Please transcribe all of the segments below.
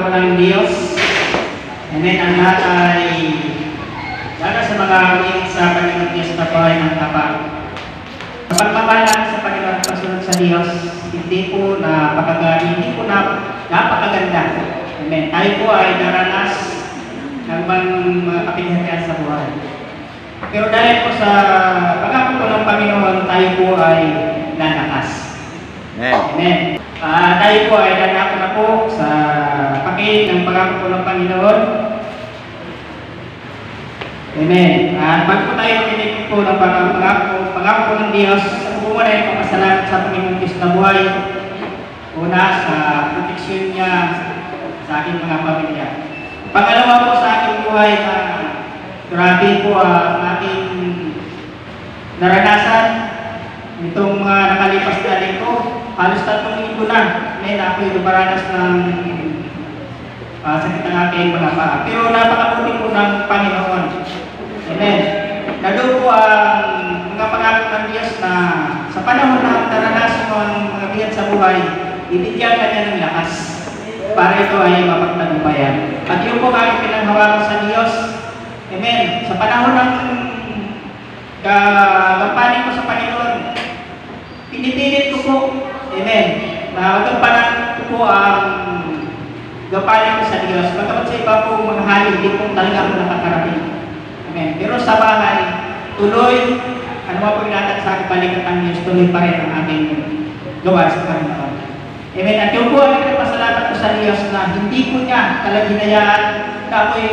ng Diyos. Amen. Ang lahat ay lalo sa mga umilig sa Panginoon Diyos na buhay ng kapag. Pagmamahalan sa Panginoon pasunod sa Diyos, hindi po napakaganda. Amen. Tayo po ay naranas ng mga kapighatian sa buhay. Pero dahil po sa pagkakot po ng Panginoon, tayo po ay lalakas. Amen. Tayo po ay lalako na po sa pakil ng pagkakot po ng Panginoon. Amen. At bago po tayo makinig po ng pagkakot po ng Diyos, ako po muna ay papasalamat sa Panginoon Diyos na buhay. Una, sa proteksyon niya sa aking mga pamilya. Pangalawa po sa aking buhay na grabe po ang ating naranasan itong mga nakalipas na linggo. Halos 3 linggo na. Ngayon ako'y lumaranas ng sakit ng aking mga paa. Pero napakabuti po ng Panginoon. Amen. Nalo po ang mga pangako ng Diyos na sa panahon na naranasan mo ang mga biyan sa buhay, ibigyan ka niya ng lakas para ito ay mapagtagumpayan. At yun po ang pinanghawakan sa Diyos. Amen. Sa panahon ng kagampanin ko sa Panginoon, pinipilit ko po, amen, na gampanan ko po ang gampanin ko sa Diyos. Pagkapat sa iba po mga hali, hindi po talaga ako nakakarating. Amen. Pero sa bahay, tuloy, ano mo po inatag sa aking balikat ng Diyos, tuloy pa rin ang ating gawa sa Panginoon. Amen. At yung po ang pinapasalamat ko sa Diyos na hindi ko niya talagang hinayaan na ako'y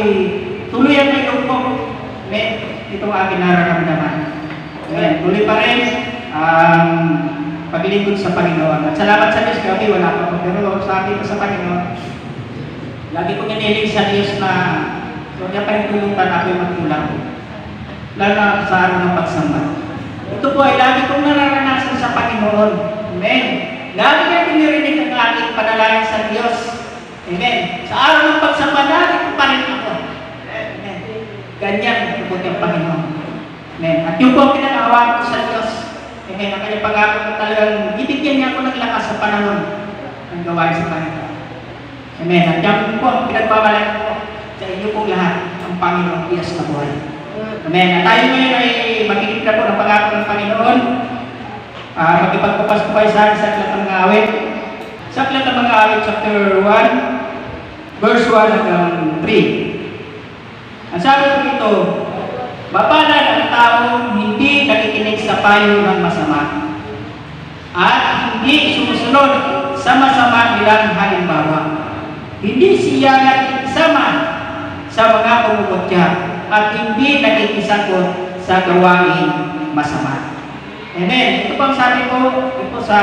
tuloy ang may loob ko. Amen. Ito ang aking nararamdaman. Amen. Tuloy pa rin ang paglingkod sa Panginoon. At salamat sa Diyos, kami wala pa po. Pero sa akin sa Panginoon, lagi ko inilig sa Diyos na huwag niya pa yung tulungan ako'y magkulang. Lalo na sa araw ng pagsamba. Ito po ay lagi kong nararanasan sa Panginoon. Amen. Lagi niya pinirinig ang aking panalangin sa Diyos. Amen. Sa araw ng pagsamba, lagi ko pa rin ako. Amen. Ganyan ito po yung Panginoon. Amen. At yung po ang pinag-aawaan ko sa Diyos. Amen. Ang kanyang pag-aawaan ko talagang ibigyan niya ako ng lakas sa panahon ng gawain sa Panginoon. Amen. At yan po ang pinagbabalan ko sa inyo pong lahat ang Panginoon Diyos na buhay. Amen. At tayo ngayon ay makinig na po ng pag-aawaan ng Panginoon. Magipagpupas po kayo sa akin sa Aklat ng mga Awit. Sa Aklat ng mga Awit, chapter 1, verse 1 hanggang 3. Ang sabi ko ito, mapalad ang taong hindi nakikinig sa payo ng masama at hindi sumusunod sa masama nilang halimbawa. Hindi siya nakikisama sa mga pumuputya at hindi nakikisakot sa gawain masama. Amen. Ito pang sabi ko, ito sa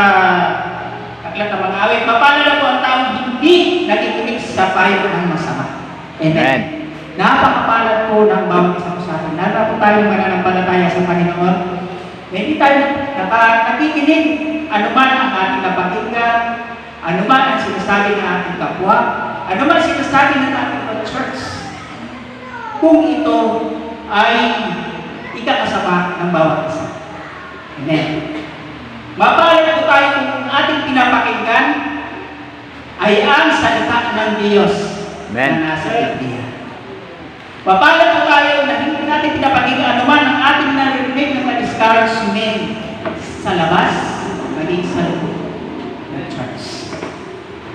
Aklat ng mga Awit, mapalad po ang taong hindi nakikinig sa payo ng masama. Amen. Napakapalad po ng bawat isang sa atin. Lalo po tayo mananampalataya sa Panginoon. Hindi tayo nakikinig anuman ang ating napakinggan, anuman ang sinasabi ng ating kapwa, anuman ang sinasabi ng ating church. Kung ito ay ikakasama ng bawat isa. Amen. Mapalad po tayo kung ating pinapakinggan ay ang salita ng Diyos na nasa Biblia. Mapalad po tayo na hindi natin pinapakinggan anuman ang ating naririnig ng ma-discouragement sa labas, maging sa loob ng church.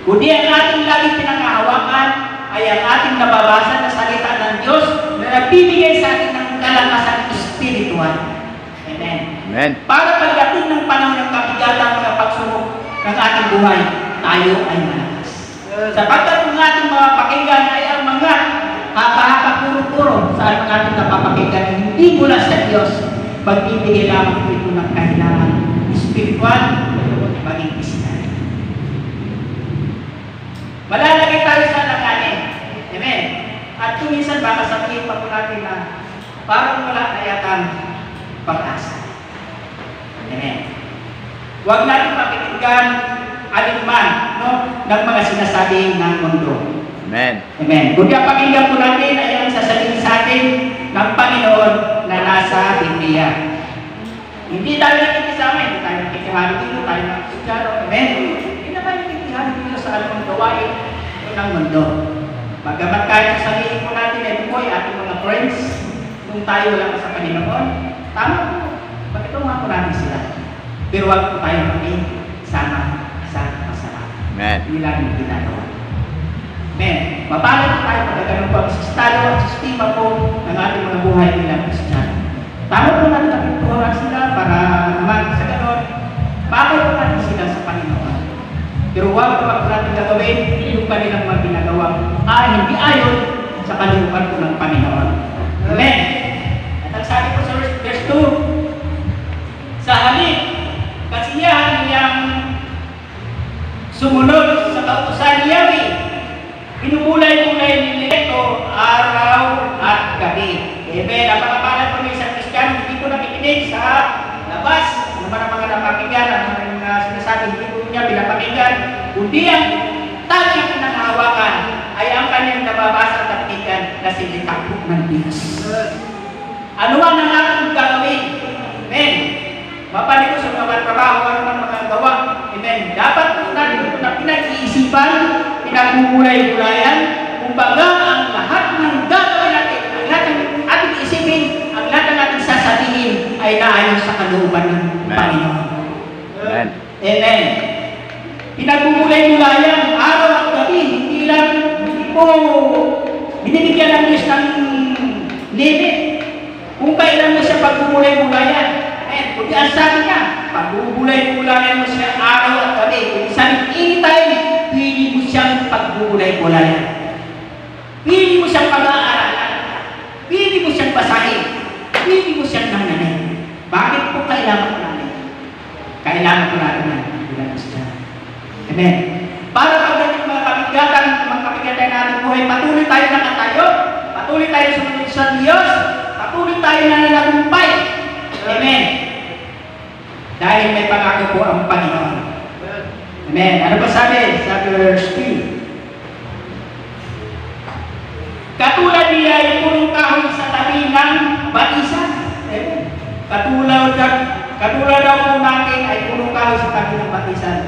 Kundi ang ating laging pinangahawakan ay ang ating nababasa na salita ng Diyos na nagbibigay sa atin ng kalakasan espiritual. Amen. Amen. Para pagdating ng panahon ng kabigatan mga pagsubok ng ating buhay, tayo ay malakas. Sapagkat ang ating mga pakinggan ay ang mga hapa-hapa puro-puro sa ating napapakinggan hindi mula sa Diyos, magbibigay lamang po ito ng kahilangan spiritual maging pisikal. Malalagay tayo sa langanin. Amen. At kung minsan baka sabihin pa po natin na parang wala na yatang pag-asa. Amen. Huwag natin pakikinggan alinman ng mga sinasabi ng mundo. Amen. Amen. Kung ang pakinggan po natin ay ang sasabihin sa atin ng Panginoon na nasa Biblia. Hindi tayo nakikisama, hindi tayo nakikihalo dito, tayo nakikisama. Amen. Hindi naman nakikihalo dito sa anumang gawain. ng mundo. Bagamat kahit sa sarili po natin ay buhay ating mga friends, kung tayo wala pa sa Panginoon, tama po. Bakit nga po natin sila? Pero wag po tayo sama sa masarap. Amen. Hindi lang yung ginagawa. Amen. Mapalad po tayo pag ganun po ang estado at sistema po ng ating mga buhay bilang Kristiyano. Tama po natin ang pinturan sila para naman sa ganun, bagay po natin sila sa Panginoon. Pero huwag po natin gagawin yung kanilang mga ginagawa hindi ayon sa kalooban po ng Panginoon. Amen. At ang sabi po sa verse 2, sa halip, kasiyahan niyang sumunod sa kautusan ni Yahweh, binubulay-bulay ni ito araw at gabi. Amen. Ang mga palad po ng isang Kristiyano, hindi ko nakikinig sa labas, naman ang mga napakinggan, ang mga sinasabi, hindi ko niya pinapakinggan, kundi ang tanging pinanghawakan ay ang kanyang nababasa at napakinggan na sinitakbo ng Diyos. Ano ang nangalang gagawin? Amen. Mapanig ko sa mga trabaho, ano ang mga gawa. Amen. Dapat po natin ito na pinag-iisipan, pinagbubulay-bulayan, kumbaga ang lahat ng gagawin natin, ang lahat ng ating isipin, ang lahat ng ating sasabihin ay naayon sa kalooban ng Panginoon. Amen. Amen. Pinagbubulay-bulayan, araw at gabi, hindi po binibigyan ng Diyos ng limit. Kung kailan mo siya pagbubulay-bulayan, kundi ang sabi niya, pagbubulay-bulayan mo siya araw at gabi. Kung isang anytime, pili mo siyang pagbubulay-bulayan. Pili mo siyang pag-aaralan. Pili mo siyang basahin. Pili mo siyang nangyanin. Bakit po kailangan ko natin? Kailangan ko natin na bilang Kristiyano. Amen. Para pagdating mga kapigatan natin buhay, patuloy tayo nakatayo, patuloy tayo sumunod sa Diyos, patuloy tayo nananagumpay. Amen. Dahil may pangako po ang Panginoon. Amen. Ano ba sabi? Sa verse 3. Katulad niya yung punong kahoy sa tabi ng batisan. Amen. Katulad daw po natin ay punong kahoy sa tabi ng batisan.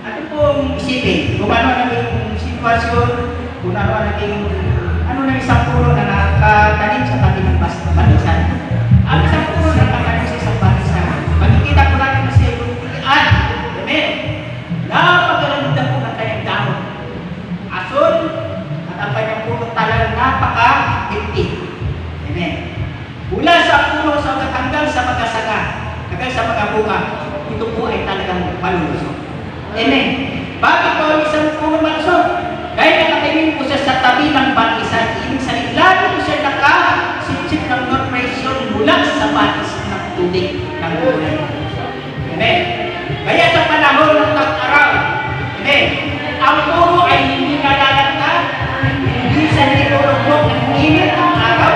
Ano pong isipin? Kung ano naging sitwasyon, kung ano naging isang puno na nakatanim sa tabi ng batisan. Ang isang puno na nakatanim sa isang batisan. Makikita ko natin na siya yung tiyan. Amen. Napaganda po ng kanyang dahon. Ason, at ang kanyang puno talagang napaka-hintid. Amen. Mula sa puno hanggang sa magkasaga, hanggang sa magkabunga, ito po ay talagang malulusog. Amen. Bakit po ang isang puno malusog? Dahil nakatanim po siya sa tabi ng batisan. Ibig sabihin, lalo po siya nakasitsip ng North Pressure mula sa batis ng tubig ng gulay. Amen. Kaya sa panahon ng tag-araw, amen, ang puno ay hindi nalalanta, hindi siya nilulubog ng init ng araw,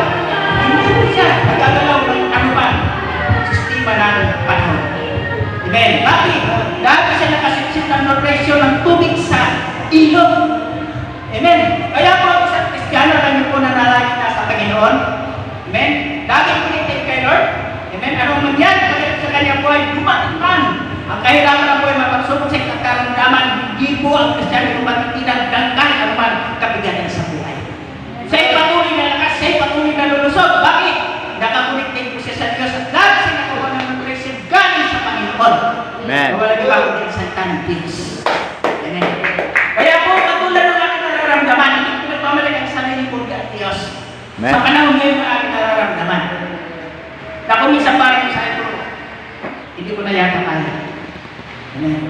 hindi po siya nagagalaw ng anuman sistema ng panahon. Amen. Bakit? Dahil siya nakasitsip ng North Pressure ng tubig sa ilog. Amen. Kaya po ang isang Kristiyano na po nanalangin na sa Panginoon. Amen. Laging pinitip kay Lord. Amen. Anong mangyari sa kanyang buhay? Dumating man. Ang kahirapan ng buhay, mapagsubok sa karamdaman, hindi po ang Kristiyano lumatitinag ng kahit anuman kabigatan sa buhay. Siya'y patuloy na lakas, siya'y patuloy na lulusog. Bakit? Nakakuniktin po siya sa Diyos at lagi siya nakuha ng mag-receive galing sa Panginoon. Amen. Wala nang bago din sa salita ng Diyos. Amen. Kaya po, katulad ng aking nararamdaman, hindi ko nagpamalik ang sarili ko at Diyos. Amen. Sa panahon ngayon ng aking nararamdaman. Na kung minsan parang sa ito, hindi ko na yata kaya. Amen.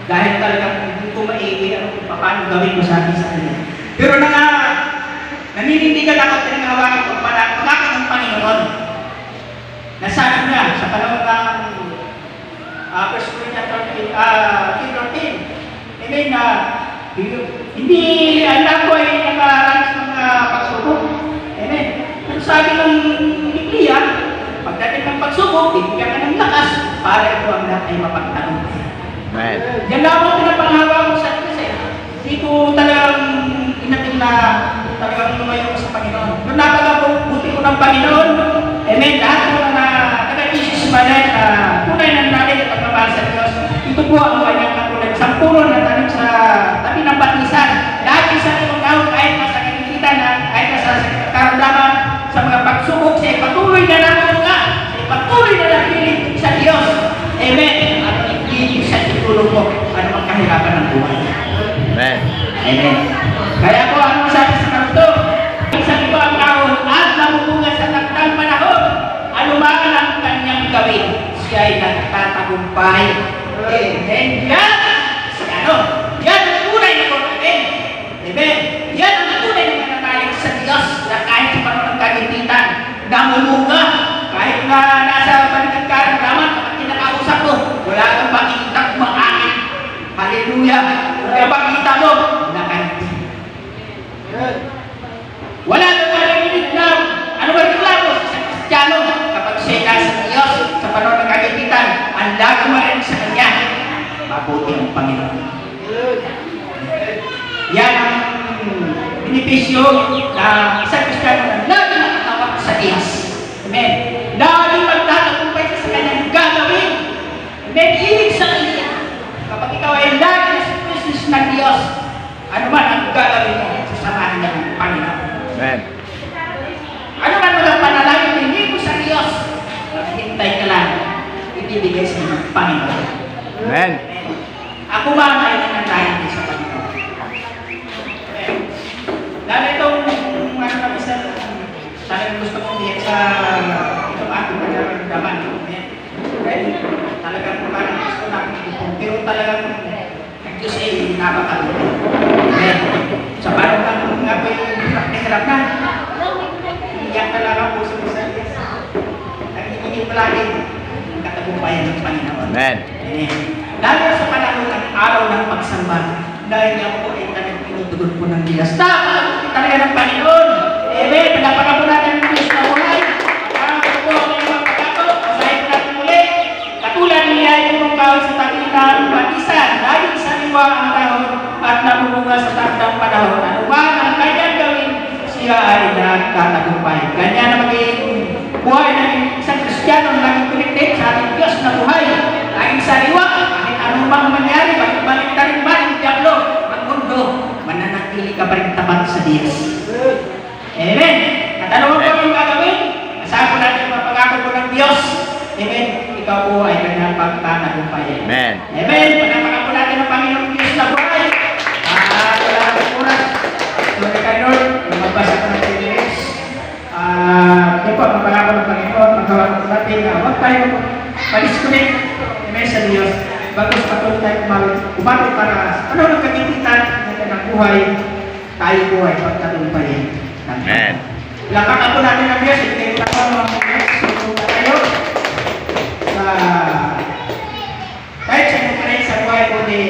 Dahil talagang hindi ko maigi kung paano gawin ko sa akin sa kanya. Pero naninindigan ako at pinanghawakan ko para pangako ng Panginoon. Nasabi niya sa panahon ng 1 Corinthians 13, amen, na hindi anak ko ay nakaranas ng pagsubok. Amen. Pero sabi ng Biblia, pagdating ng pagsubok, bibigyan ka ng lakas para ito ang lahat ay mapagtagumpay. Amen. Yan lang ang pinapanghawa ko sa atin kasi hindi ko talagang inatin na talagang lumayo ko sa Panginoon. Nung napagabuti ko ng Panginoon, amen, lahat ko na taga-isis manan na tunay ng natin at pagmamahal sa Diyos, ito po ang kanyang katulad. Isang puno na tanim sa kahirapan ng buhay. Amen. Amen. Kaya po, ano sabi sa kanto? Isang iba ang taon at namumunga sa takdang panahon. Ano ba ang kanyang gawin? Siya ay nagtatagumpay. Amen. Yan! Si ano? Yan ang tunay na kung natin. Amen. Yan ang tunay na mananalig sa Diyos na kahit sa panahon ng kagipitan, namumunga. Kahit na nasa balikat ka ng daman, kapag kinakausap mo, wala kang makikita kumakain. Hallelujah! Kung kapag mo, nakanta. Wala kang marinig na ano ba reklamo sa Kristiyano kapag siya nasa Diyos sa panahon ng kagipitan, ang lago marinig sa Kanya. Mabuti ang Panginoon. Yan ang benepisyo na isang Kristiyano na lagi nakatawag sa Diyos. Amen. Lagi magtatagumpay ka sa Kanyang gagawin. Amen. Ibig sabihin, kapag ikaw ay lagi na sa business ng Diyos, ano man ang gagawin mo, sasamahan niya ng Panginoon. Amen. Ano man mga panalangin hindi mo sa Diyos, hintay ka lang, ibibigay sa iyo ng Panginoon. Amen. Ako ba ay nananayin din sa Panginoon? Lalo itong ano kami sa talagang gusto kong diyan sa itong ating pagkakamdaman. Talagang parang gusto namin ito. Pero talagang ang Diyos ay napakaluto. Sa parang nga po yung hirap na. Iyak na lang ang puso mo sa Diyos. Nagigingin mo lagi ang katagumpayan ng Panginoon. Amen. Lalo sa panahon ng araw ng pagsamba, dahil niya po ay talagang pinutugon po ng Diyos. Tama! Talaga ng Panginoon. Amen. Pinapaga po natin ang Diyos na buhay. Pagkakaroon po ang inyong pagkato. Masahin po natin muli. Katulad niya ay pumungkaw sa tabi ng batisan. Dahil sa liwa ang tahon at namumunga sa takdang panahon. Ano ba ang kanyang gawin? Siya ay nagtatagumpay. Ganyan na maging buhay ng isang Kristiyano na naging connected sa ating Diyos na buhay. Laging sariwa, kahit anong bang mangyari, balik na rin ba ng Diablo, ang mundo, mananatili ka pa rin tapat sa Diyos. Amen. At ano ba yung gagawin? Asahan po natin ang mapagakot po ng Diyos. Amen. Ikaw po ay kanyang pagtatagumpay. Amen. Amen. Panapagan po natin ang Panginoong Diyos na buhay. Wala na po oras. Sorry kay Lord, magbasa ko ng lyrics. Ito po, mapagakot ng Panginoon, magawa ko natin na huwag tayo pa-disconnect. Amen sa Diyos. Bagos patuloy tayo umatot para ano ng kagipitan ng kanyang buhay, tayo po ay pagtatagumpayin. Amen. Lapakan po natin ang Diyos. Hindi kayo tayo mga mga susunod tayo sa kahit sa inyong sa buhay po ni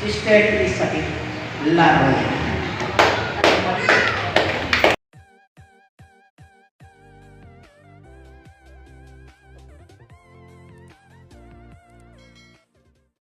Sister Elizabeth Laroy.